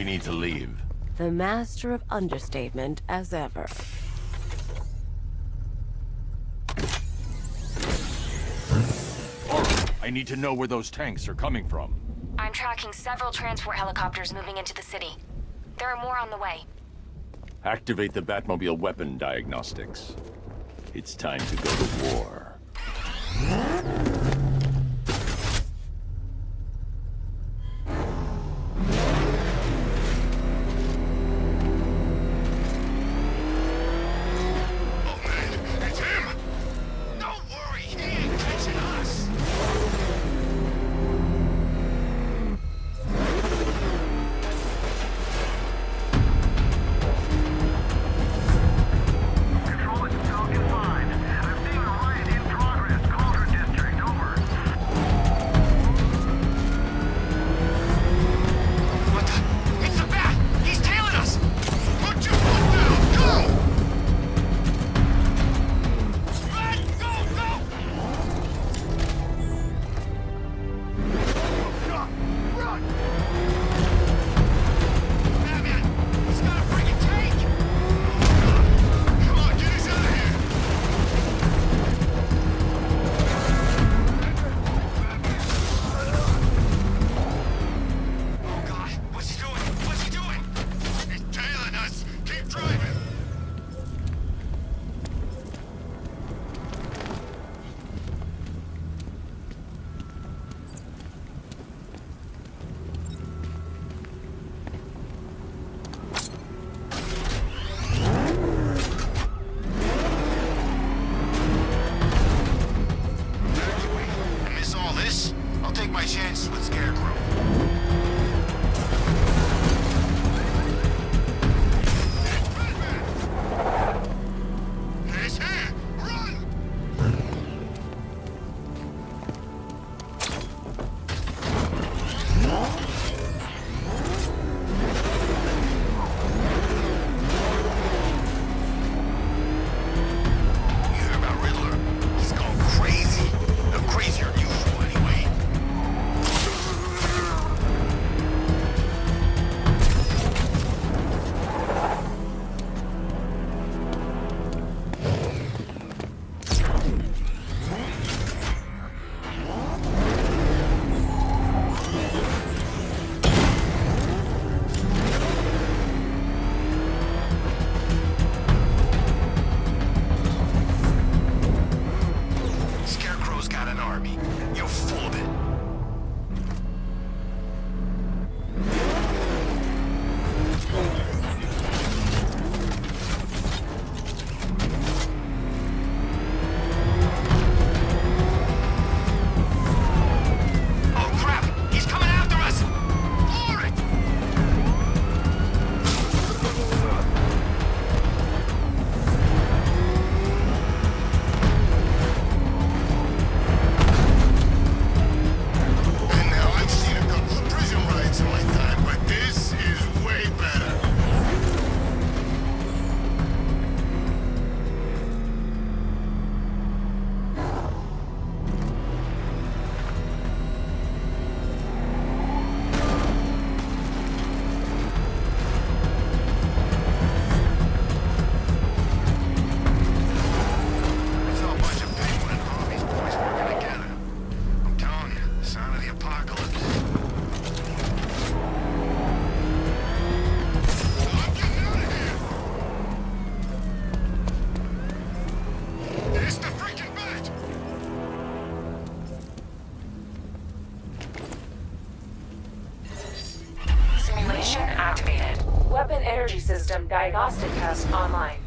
We need to leave. The master of understatement as ever. I need to know where those tanks are coming from. I'm tracking several transport helicopters moving into the city. There are more on the way. Activate the Batmobile weapon diagnostics. It's time to go to war. Weapon energy system diagnostic test online.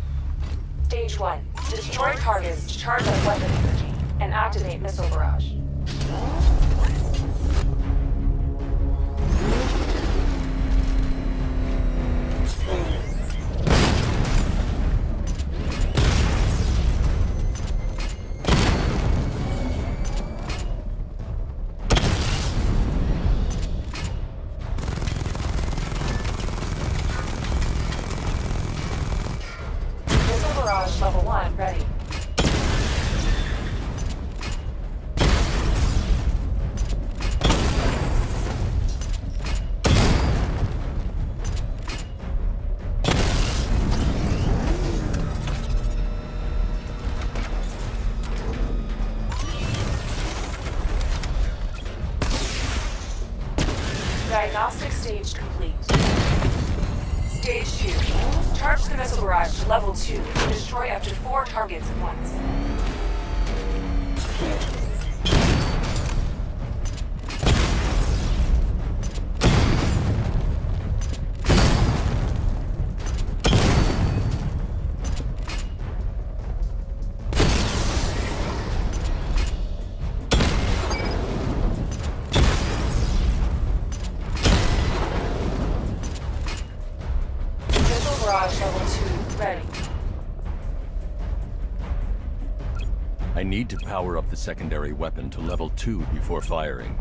Stage 1. Destroy targets to charge up weapon energy and activate missile barrage. Level 1 ready. Diagnostic stage complete. Stage 2. Charge the missile barrage to level 2 and destroy up to 4 targets at once. Barrage level 2 ready. I need to power up the secondary weapon to level 2 before firing.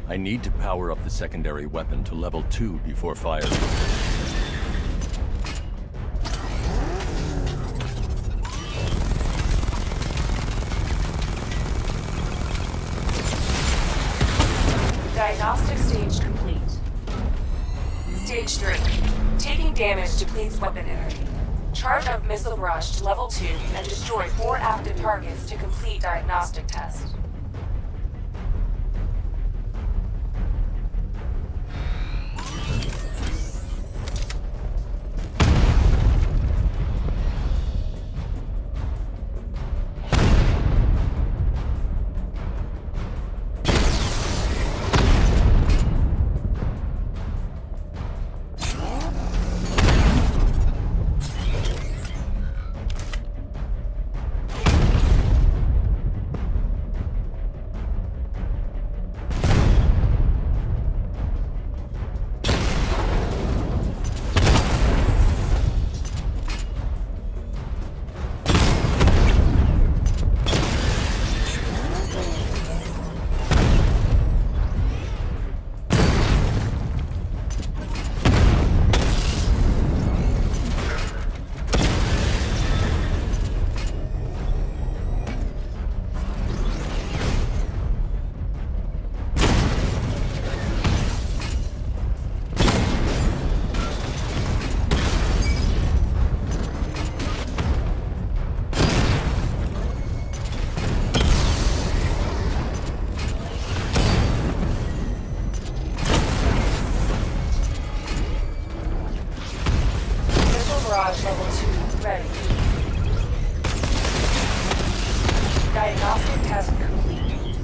I need to power up the secondary weapon to level 2 before firing. Diagnostic stage complete. Stage 3. Taking damage depletes weapon energy. Charge up missile barrage to level 2 and destroy 4 active targets to complete diagnostic test. Barrage level 2 ready. Diagnostic test complete.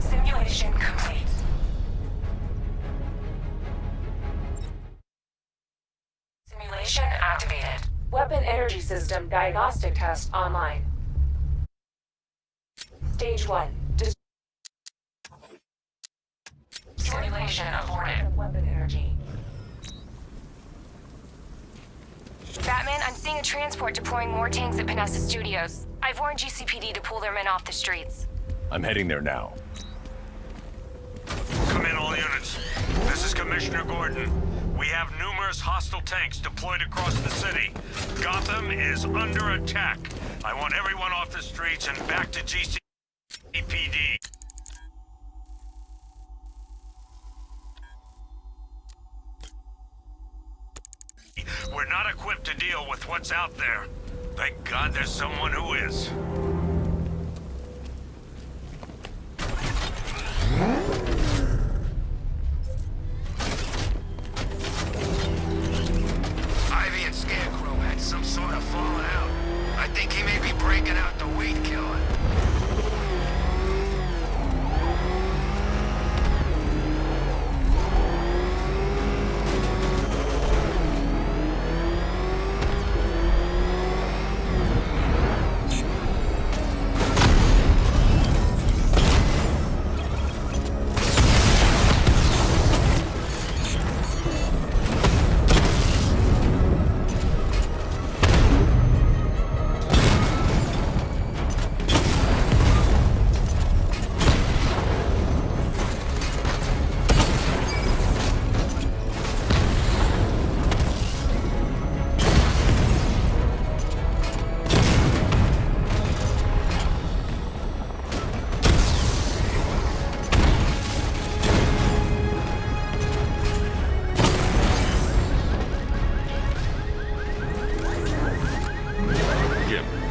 Simulation complete. Simulation activated. Weapon energy system diagnostic test online. Stage 1. Simulation aborted. Weapon energy. Batman, I'm seeing a transport deploying more tanks at Panessa Studios. I've warned GCPD to pull their men off the streets. I'm heading there now. Come in, all units. This is Commissioner Gordon. We have numerous hostile tanks deployed across the city. Gotham is under attack. I want everyone off the streets and back to GCPD. We're not equipped to deal with what's out there. Thank God there's someone who is. Ivy and Scarecrow had some sort of falling out. I think he may be breaking out the weed killer.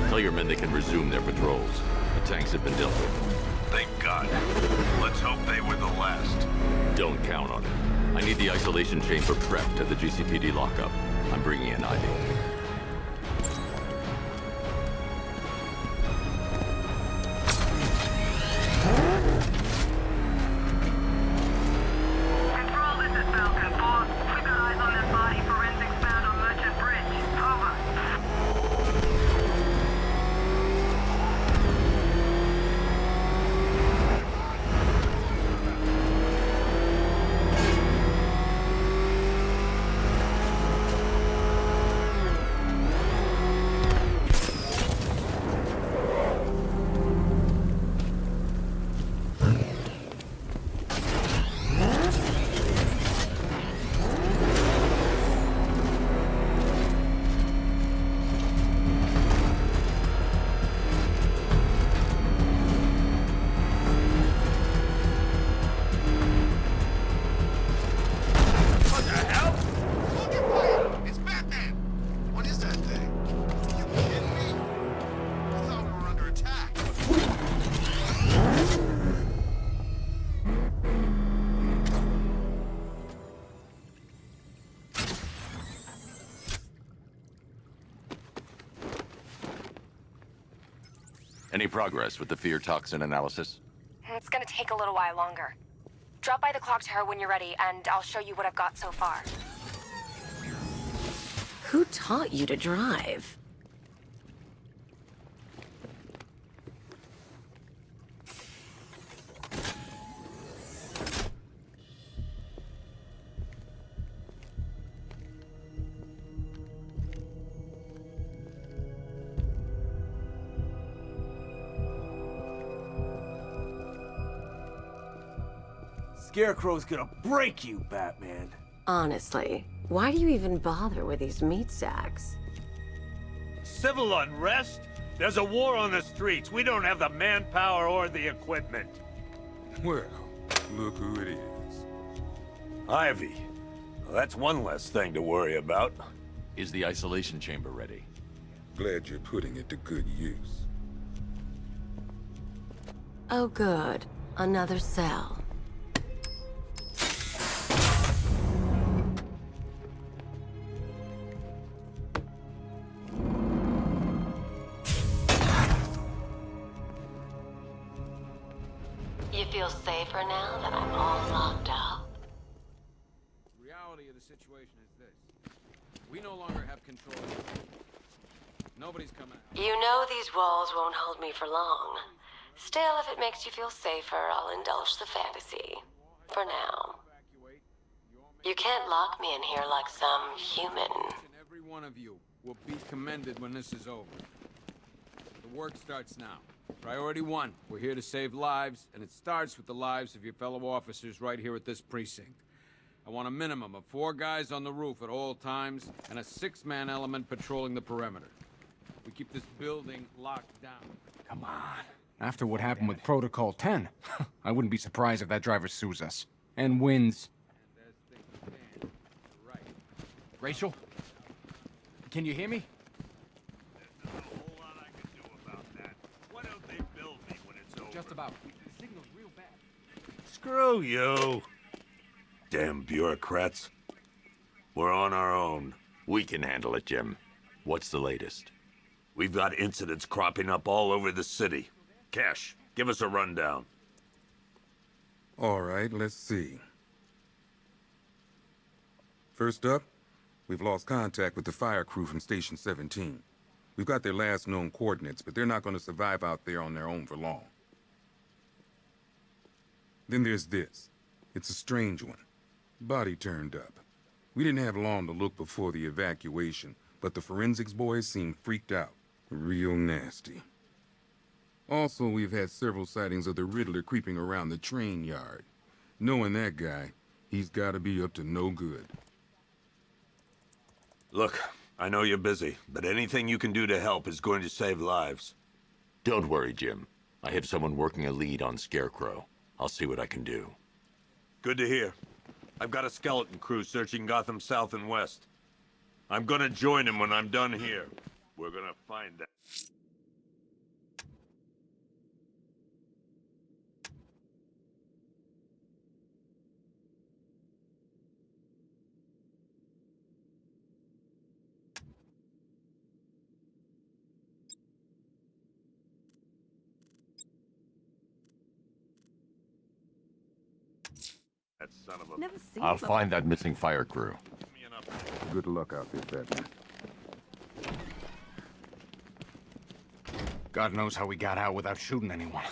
Tell your men they can resume their patrols. The tanks have been dealt with. Thank God. Let's hope they were the last. Don't count on it. I need the isolation chamber prepped at the GCPD lockup. I'm bringing in Ivy. Control, this is Falcon 4. We've got eyes on that body. Forensics found on Merchant Bridge. Over. What the hell? Hold your fire! It's Batman! What is that thing? Are you kidding me? I thought we were under attack. Any progress with the fear toxin analysis? It's gonna take a little while longer. Drop by the clock tower when you're ready, and I'll show you what I've got so far. Who taught you to drive? Scarecrow's gonna break you, Batman. Honestly, why do you even bother with these meat sacks? Civil unrest? There's a war on the streets. We don't have the manpower or the equipment. Well, look who it is. Ivy. Well, that's one less thing to worry about. Is the isolation chamber ready? Glad you're putting it to good use. Oh good, another cell. You feel safer now that I'm all locked up? The reality of the situation is this. We no longer have control. Nobody's coming out. You know these walls won't hold me for long. Still, if it makes you feel safer, I'll indulge the fantasy. For now. You can't lock me in here like some human. Each and every one of you will be commended when this is over. The work starts now. Priority 1, we're here to save lives, and it starts with the lives of your fellow officers right here at this precinct. I want a minimum of 4 guys on the roof at all times, and a 6-man element patrolling the perimeter. We keep this building locked down. Come on. After what happened with Protocol 10, I wouldn't be surprised if that driver sues us. And wins. And as things stand, you're right. Rachel? Can you hear me? There's not a whole lot I can do about that. Why don't they build me when it's over? Just about. The signal's real bad. Screw you. Damn bureaucrats. We're on our own. We can handle it, Jim. What's the latest? We've got incidents cropping up all over the city. Cash, give us a rundown. All right, let's see. First up, we've lost contact with the fire crew from Station 17. We've got their last known coordinates, but they're not going to survive out there on their own for long. Then there's this. It's a strange one. Body turned up. We didn't have long to look before the evacuation, but the forensics boys seemed freaked out. Real nasty. Also, we've had several sightings of the Riddler creeping around the train yard. Knowing that guy, he's got to be up to no good. Look, I know you're busy, but anything you can do to help is going to save lives. Don't worry, Jim. I have someone working a lead on Scarecrow. I'll see what I can do. Good to hear. I've got a skeleton crew searching Gotham South and West. I'm gonna join him when I'm done here. We're gonna find that. Never seen I'll them. find that missing fire crew. Good luck out there, Batman. God knows how we got out without shooting anyone.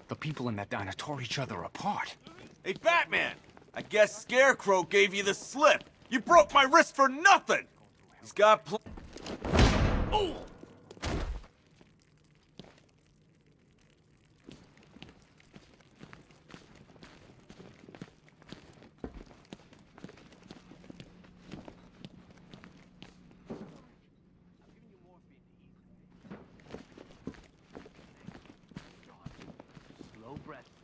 The people in that diner tore each other apart. Hey, Batman! I guess Scarecrow gave you the slip. You broke my wrist for nothing! He's got Oh!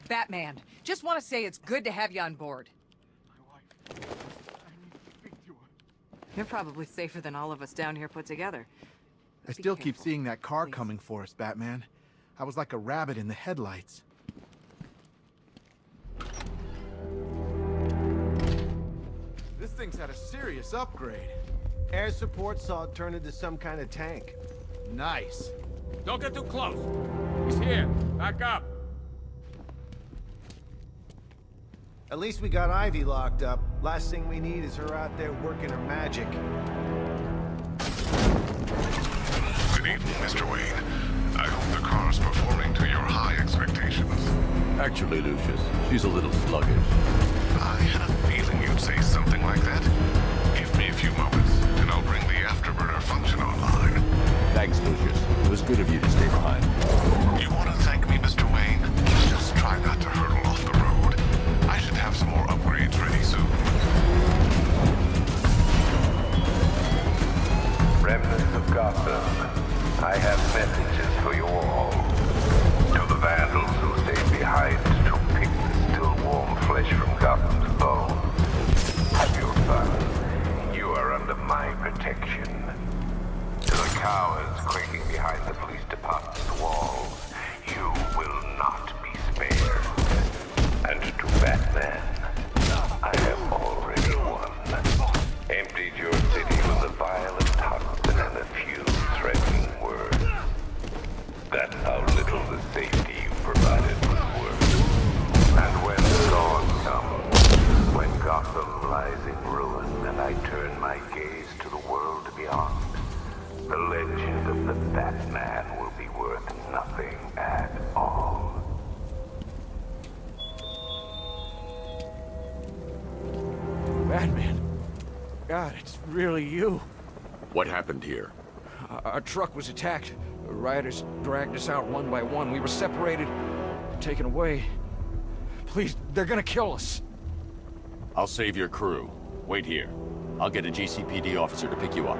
Batman, just want to say it's good to have you on board. You're probably safer than all of us down here put together. I still keep seeing that car coming for us, Batman. I was like a rabbit in the headlights. This thing's had a serious upgrade. Air support saw it turn into some kind of tank. Nice. Don't get too close. He's here. Back up. At least we got Ivy locked up. Last thing we need is her out there working her magic. Good evening, Mr. Wayne. I hope the car's performing to your high expectations. Actually, Lucius, she's a little sluggish. I had a feeling you'd say something like that. Give me a few moments, and I'll bring the afterburner function online. Thanks, Lucius. It was good of you to stay behind. You want to thank me, Mr. Wayne? Just try not to hurtle off the road. I should have some more upgrades ready soon. Remnants of Gotham, I have messages for you all. To the vandals who stayed behind to pick the still warm flesh from Gotham's bones. Have your fun. You are under my protection. To the cowards quaking behind the police department's walls, you will not be spared. And to Batman, I have already won. Emptied your city with a violent hunt and a few threatening words. That's how little the safety you provided was worth. And when the dawn comes, when Gotham lies in ruin and I turn my gaze to the world beyond, the legend of the Batman will be worth nothing at all. Batman. God, it's really you. What happened here? Our truck was attacked. The rioters dragged us out one by one. We were separated, taken away. Please, they're gonna kill us. I'll save your crew. Wait here. I'll get a GCPD officer to pick you up.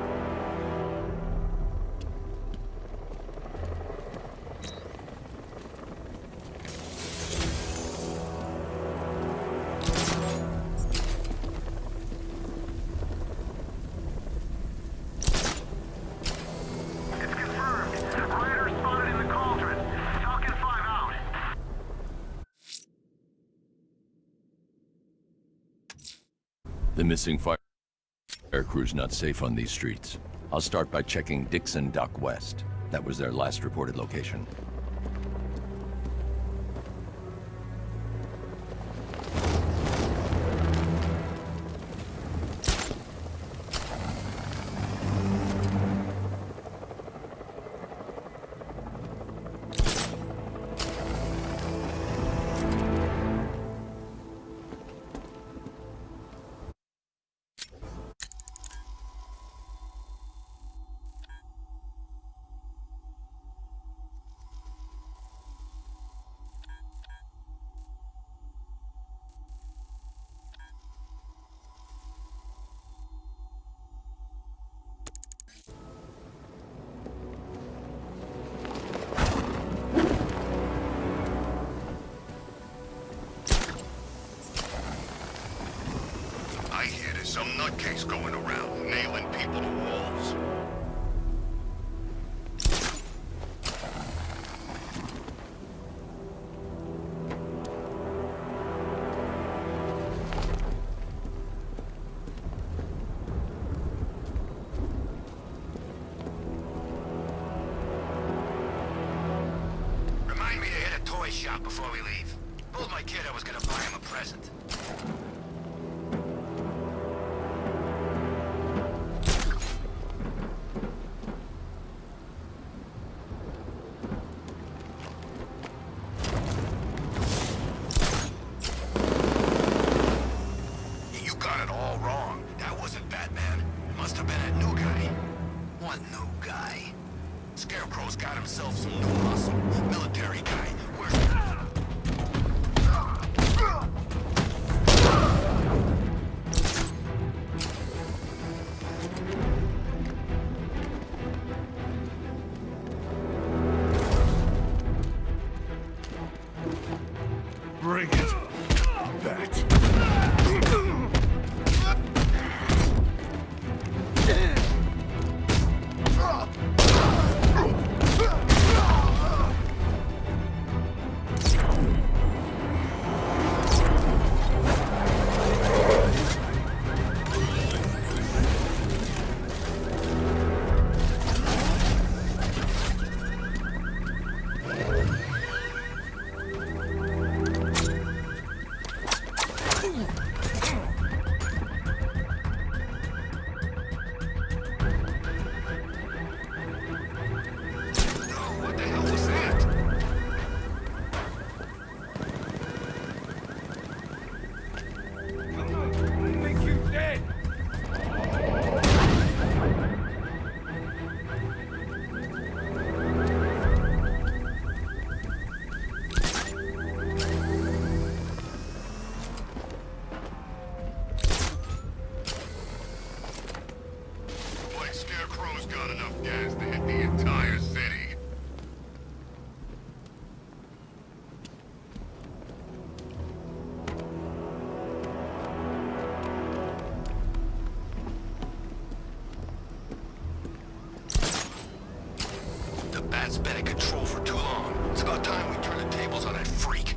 The missing fire crew's not safe on these streets. I'll start by checking Dixon Dock West. That was their last reported location. Some nutcase going around, nailing people to walls. Remind me to hit a toy shop before we leave. Told my kid I was gonna buy him a present. Piggoesmoo's got himself some new muscle. Military guy. Where's... Bring it. Bat. Got enough gas to hit the entire city. The Bat's been in control for too long. It's about time we turn the tables on that freak.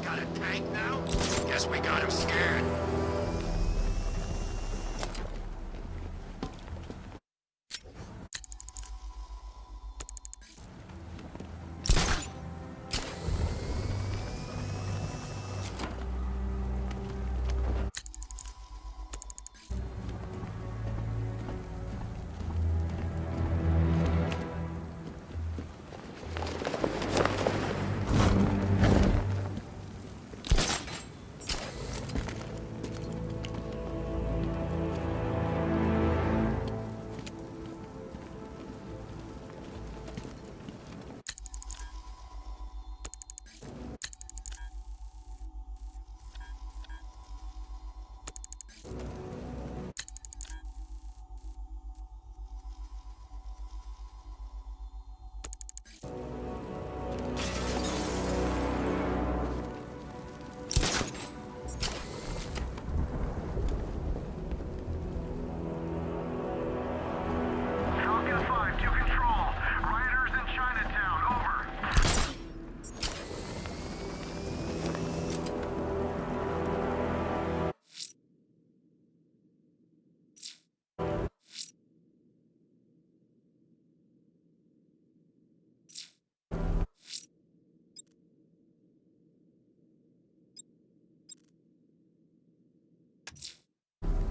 Got a tank now? Guess we got him scared.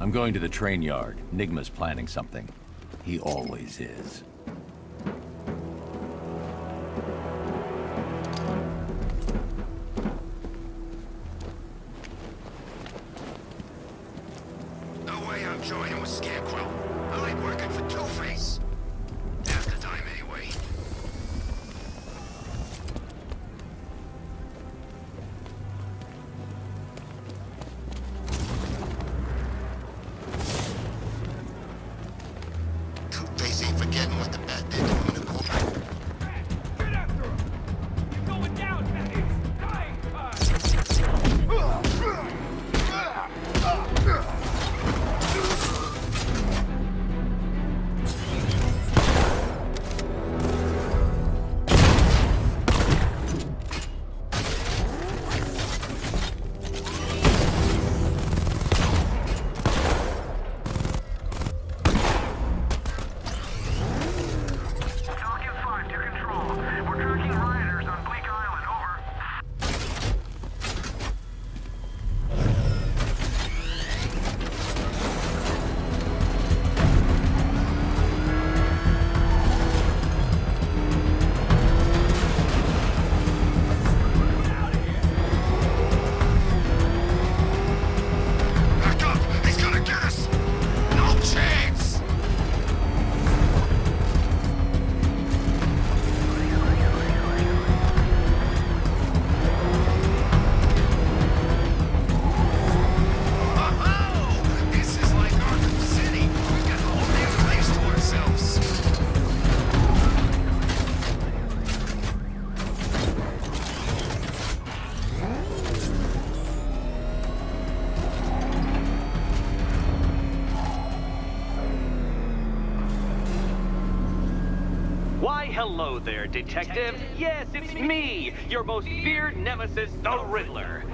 I'm going to the train yard. Nigma's planning something. He always is. No way I'm joining with Scarecrow. I like working for Two-Face. Half the time, anyway. Two-Face ain't forgetting what the bad they're doing in the court. Get after him! You're going down, man! It's dying Talking 5 to control. We're tracking rioters on Bleak Island, over. Back up! He's gonna get us! No chance! Oh, this is like Arkham City. We got the whole damn place to ourselves. Why, hello there, Detective. Yes, it's me, your most feared nemesis, the Riddler.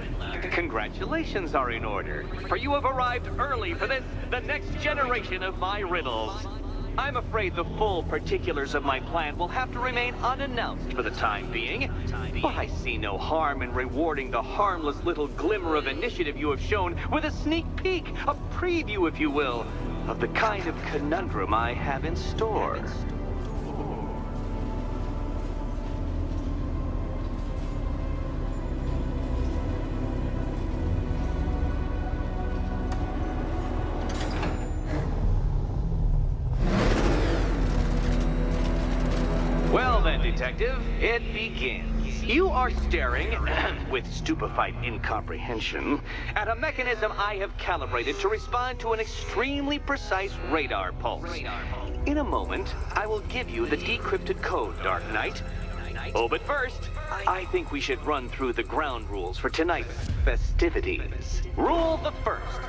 Congratulations are in order, for you have arrived early for this, the next generation of my riddles. I'm afraid the full particulars of my plan will have to remain unannounced for the time being, but I see no harm in rewarding the harmless little glimmer of initiative you have shown with a sneak peek, a preview, if you will, of the kind of conundrum I have in store. Well then, Detective, it begins. You are staring, with stupefied incomprehension, at a mechanism I have calibrated to respond to an extremely precise radar pulse. In a moment, I will give you the decrypted code, Dark Knight. Oh, but first, I think we should run through the ground rules for tonight's festivities. Rule the first.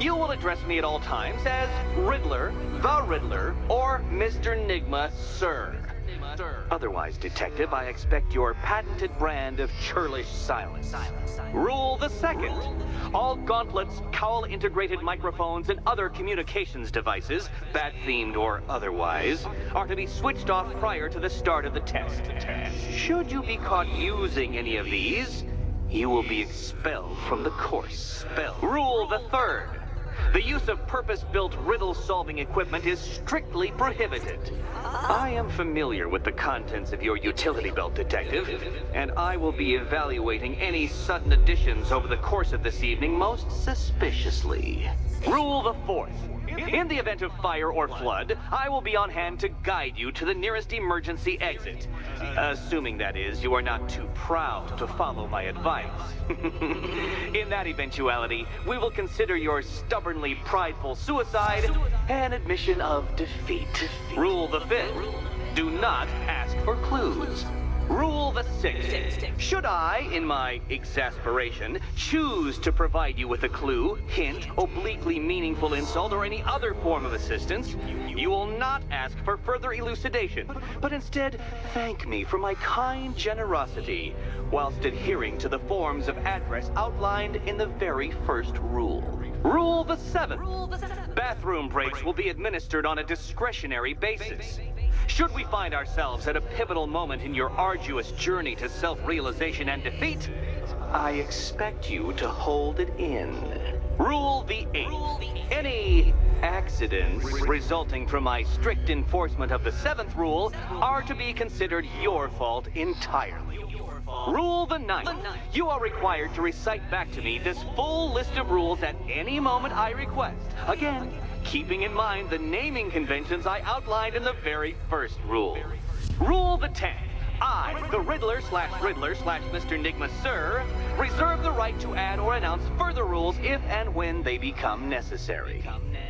You will address me at all times as Riddler, the Riddler, or Mr. Nigma, sir. Otherwise, Detective, I expect your patented brand of churlish silence. Rule the second. All gauntlets, cowl-integrated microphones, and other communications devices, bat-themed or otherwise, are to be switched off prior to the start of the test. Should you be caught using any of these, you will be expelled from the course. Rule the third. The use of purpose-built riddle-solving equipment is strictly prohibited. I am familiar with the contents of your utility belt, Detective, and I will be evaluating any sudden additions over the course of this evening most suspiciously. Rule the fourth. In the event of fire or flood, I will be on hand to guide you to the nearest emergency exit. Assuming, that is, you are not too proud to follow my advice. In that eventuality, we will consider your stubbornly prideful suicide an admission of defeat. Rule the fifth. Do not ask for clues. Rule the sixth. Should I, in my exasperation, choose to provide you with a clue, hint, obliquely meaningful insult, or any other form of assistance, you will not ask for further elucidation, but instead thank me for my kind generosity, whilst adhering to the forms of address outlined in the very first rule. Rule the seventh. Bathroom breaks will be administered on a discretionary basis. Should we find ourselves at a pivotal moment in your arduous journey to self-realization and defeat, I expect you to hold it in. Rule the 8th. Any accidents resulting from my strict enforcement of the 7th rule are to be considered your fault entirely. Rule the 9th. You are required to recite back to me this full list of rules at any moment I request. Again, keeping in mind the naming conventions I outlined in the very first rule. Rule the 10th. I, the Riddler/Mr. Nigma Sir, reserve the right to add or announce further rules if and when they become necessary.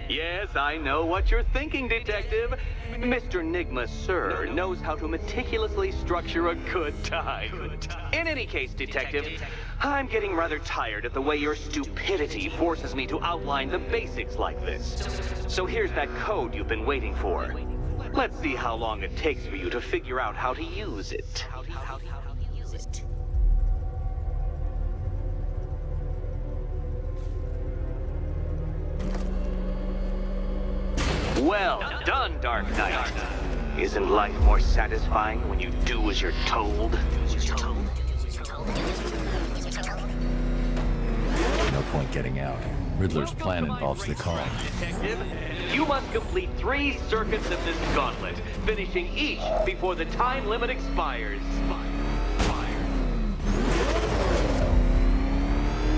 Yes, I know what you're thinking, Detective. Mr. Nigma Sir knows how to meticulously structure a good time. In any case, Detective, I'm getting rather tired of the way your stupidity forces me to outline the basics like this. So here's that code you've been waiting for. Let's see how long it takes for you to figure out how to use it. Well done, Dark Knight. Isn't life more satisfying when you do as you're told? No point getting out. Riddler's plan involves the car. Detective, you must complete 3 circuits of this gauntlet, finishing each before the time limit expires.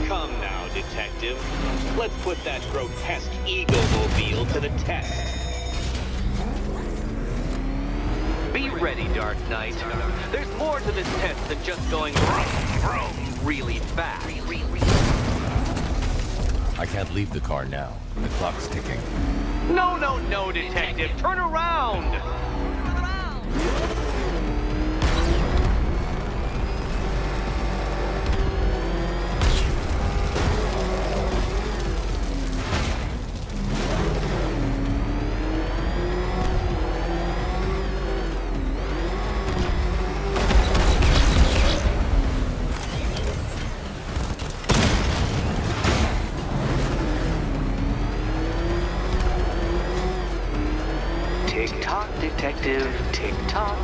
Come now, Detective. Let's put that grotesque ego-mobile to the test. Be ready, Dark Knight. There's more to this test than just going really fast. I can't leave the car now. The clock's ticking. No, Detective. Turn around! Tick-tock, Detective, tick-tock.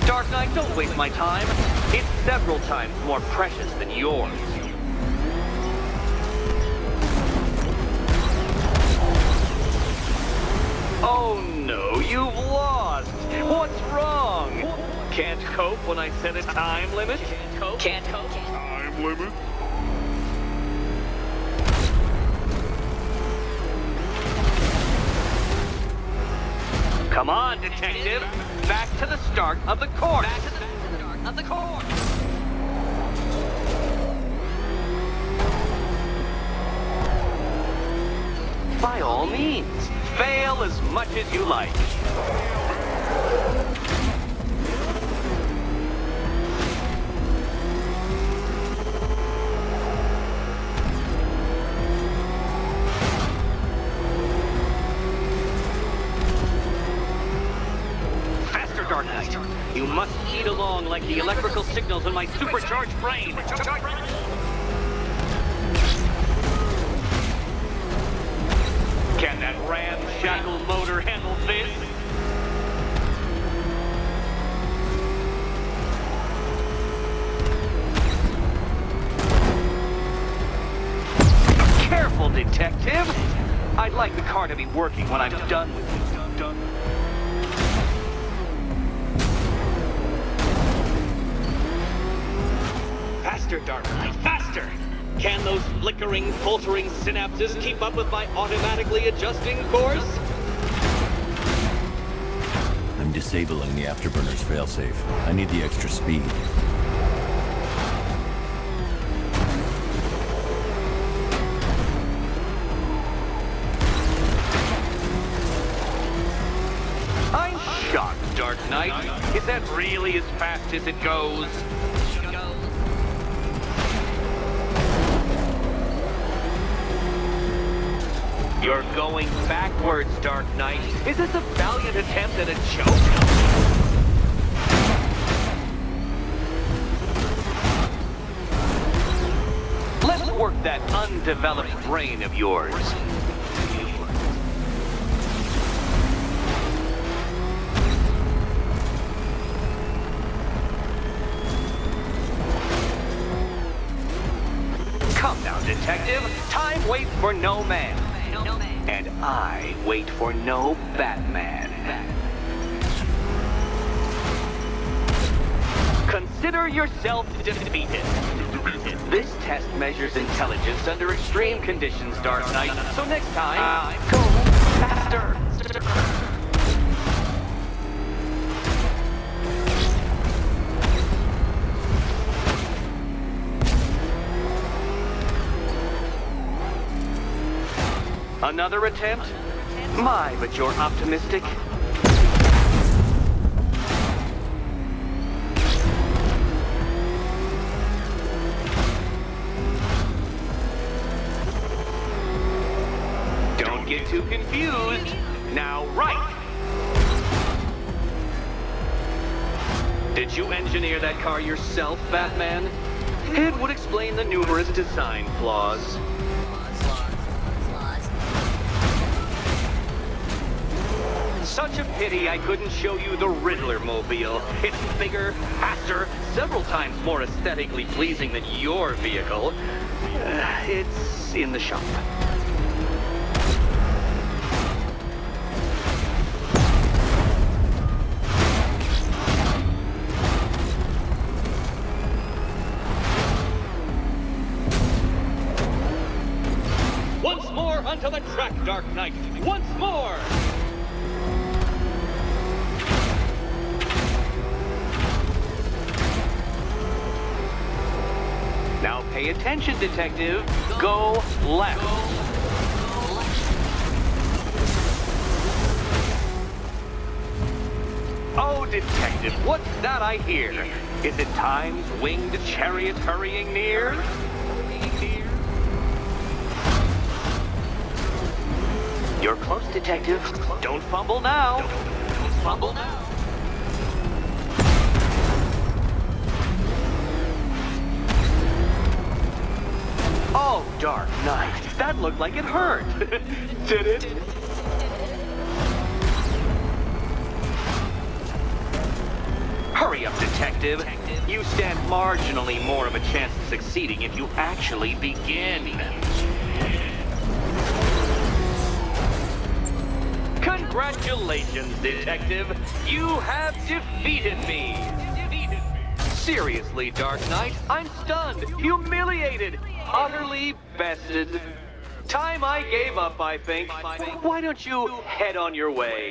Dark Knight, don't waste my time. It's several times more precious than yours. Oh no, you've lost! What's wrong? Can't cope when I set a time limit? Can't cope? Time limit? Come on, Detective! Back to the start of the course! Back to the start of the course! By all means. Fail as much as you like. Faster, Dark Knight. You must eat along like the electrical signals in my supercharged brain. Can that ramshackle motor handle this? Careful, Detective! I'd like the car to be working when I'm done with it. Done. Faster, Dark Knight, faster! Can those flickering, faltering synapses keep up with my automatically adjusting course? I'm disabling the afterburner's failsafe. I need the extra speed. I'm shocked, Dark Knight. Is that really as fast as it goes? You're going backwards, Dark Knight. Is this a valiant attempt at a joke? that undeveloped brain of yours. Come now, detective. Time waits for no man. And I wait for no Batman. Consider yourself defeated. This test measures intelligence under extreme conditions, Dark Knight. So next time, go faster. Another attempt? My, but you're optimistic. Don't get too confused. Now, right. Did you engineer that car yourself, Batman? It would explain the numerous design flaws. Such a pity I couldn't show you the Riddler mobile. It's bigger, faster, several times more aesthetically pleasing than your vehicle. It's in the shop. Once more onto the track, Dark Knight. Once more! Now pay attention, detective. Go left. Oh, detective, what's that I hear? Is it time's winged chariot hurrying near? You're close, detective. Don't fumble now. Don't fumble now. Oh, Dark Knight, that looked like it hurt. Did it? Hurry up, detective. You stand marginally more of a chance of succeeding if you actually begin. Congratulations, detective. You have defeated me. Seriously, Dark Knight, I'm stunned, humiliated, utterly bested. Time I gave up, I think. Why don't you head on your way?